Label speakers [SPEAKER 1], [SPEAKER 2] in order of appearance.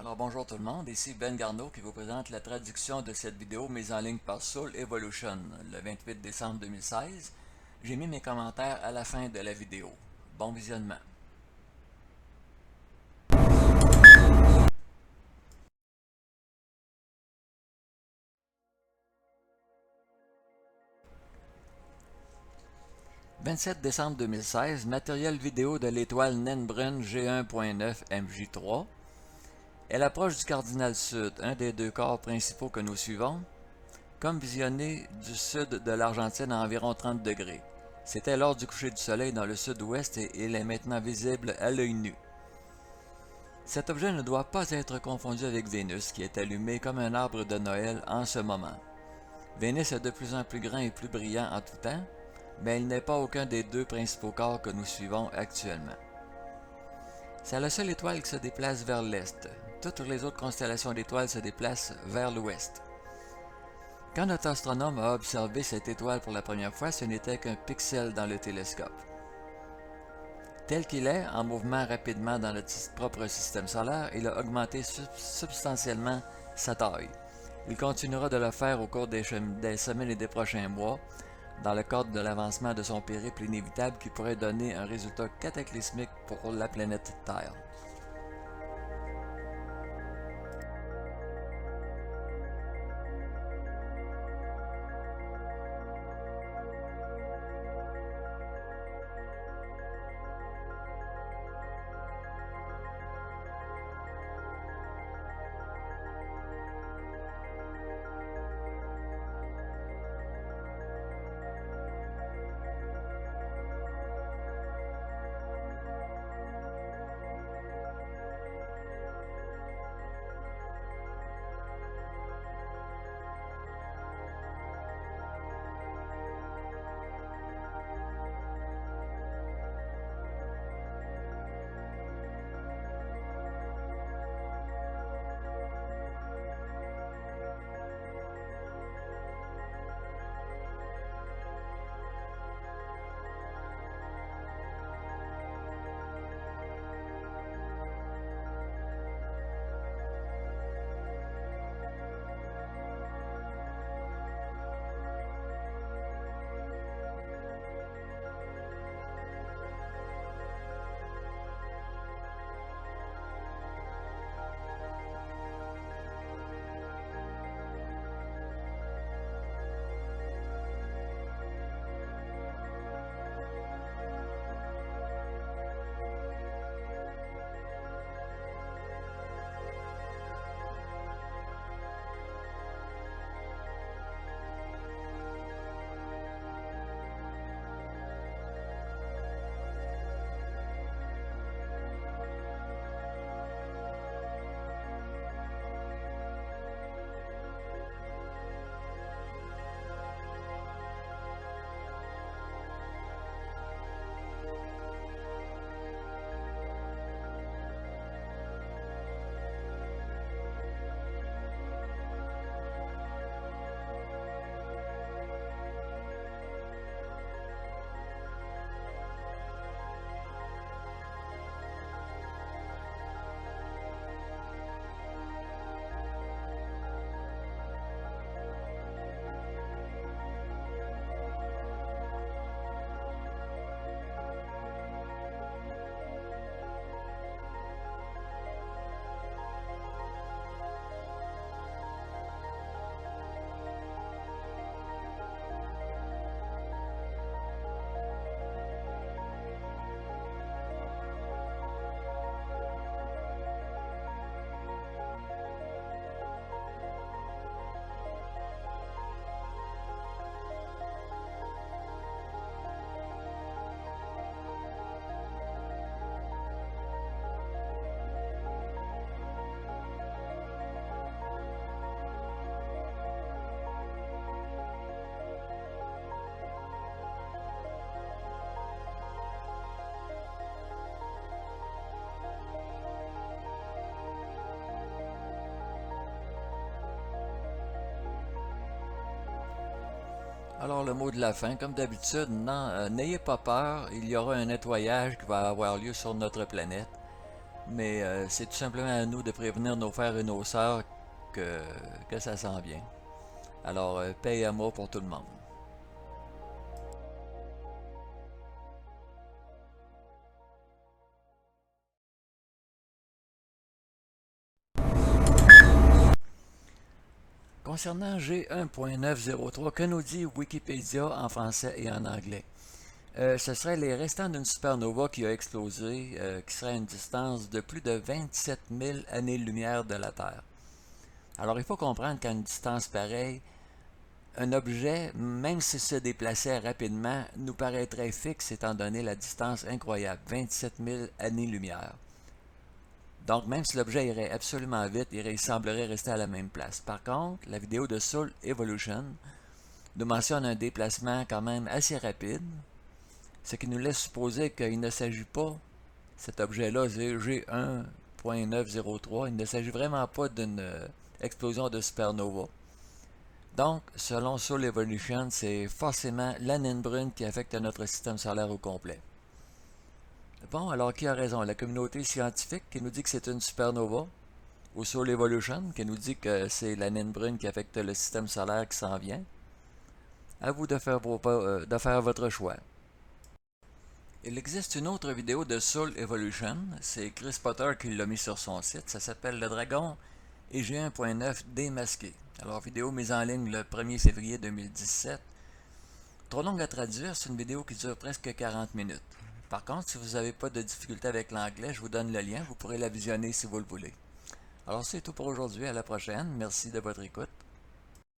[SPEAKER 1] Alors bonjour tout le monde, ici Ben Garneau qui vous présente la traduction de cette vidéo mise en ligne par Soul Evolution le 28 décembre 2016. J'ai mis mes commentaires à la fin de la vidéo. Bon visionnement. « 27 décembre 2016, matériel vidéo de l'étoile naine brune G1.9 MJ3. Elle approche du cardinal sud, un des deux corps principaux que nous suivons, comme visionné du sud de l'Argentine à environ 30 degrés. C'était lors du coucher du soleil dans le sud-ouest et il est maintenant visible à l'œil nu. Cet objet ne doit pas être confondu avec Vénus, qui est allumée comme un arbre de Noël en ce moment. Vénus est de plus en plus grand et plus brillant en tout temps, mais il n'est pas aucun des deux principaux corps que nous suivons actuellement. C'est la seule étoile qui se déplace vers l'est. Toutes les autres constellations d'étoiles se déplacent vers l'ouest. Quand notre astronome a observé cette étoile pour la première fois, ce n'était qu'un pixel dans le télescope. Tel qu'il est, en mouvement rapidement dans notre propre système solaire, il a augmenté substantiellement sa taille. Il continuera de le faire au cours des semaines et des prochains mois, dans le cadre de l'avancement de son périple inévitable qui pourrait donner un résultat cataclysmique pour la planète Terre. Alors le mot de la fin, comme d'habitude, n'ayez pas peur, il y aura un nettoyage qui va avoir lieu sur notre planète. Mais c'est tout simplement à nous de prévenir nos frères et nos sœurs que, que ça s'en vient. Alors, paix et amour pour tout le monde. Concernant G1.903, que nous dit Wikipédia en français et en anglais? Ce serait les restants d'une supernova qui a explosé, qui serait à une distance de plus de 27 000 années-lumière de la Terre. Alors il faut comprendre qu'à une distance pareille, un objet, même s'il se déplaçait rapidement, nous paraîtrait fixe étant donné la distance incroyable, 27 000 années-lumière. Donc même si l'objet irait absolument vite, il semblerait rester à la même place. Par contre, la vidéo de Soul Evolution nous mentionne un déplacement quand même assez rapide, ce qui nous laisse supposer qu'il ne s'agit pas, cet objet-là, G1.903, il ne s'agit vraiment pas d'une explosion de supernova. Donc, selon Soul Evolution, c'est forcément la naine brune qui affecte notre système solaire au complet. Bon, alors qui a raison? La communauté scientifique qui nous dit que c'est une supernova, ou Soul Evolution qui nous dit que c'est la naine brune qui affecte le système solaire qui s'en vient? À vous de faire votre choix. Il existe une autre vidéo de Soul Evolution, c'est Chris Potter qui l'a mis sur son site, ça s'appelle Le Dragon et G1.9 démasqué. Alors, vidéo mise en ligne le 1er février 2017. Trop longue à traduire, c'est une vidéo qui dure presque 40 minutes. Par contre, si vous n'avez pas de difficulté avec l'anglais, je vous donne le lien, vous pourrez la visionner si vous le voulez. Alors, c'est tout pour aujourd'hui, à la prochaine, merci de votre écoute.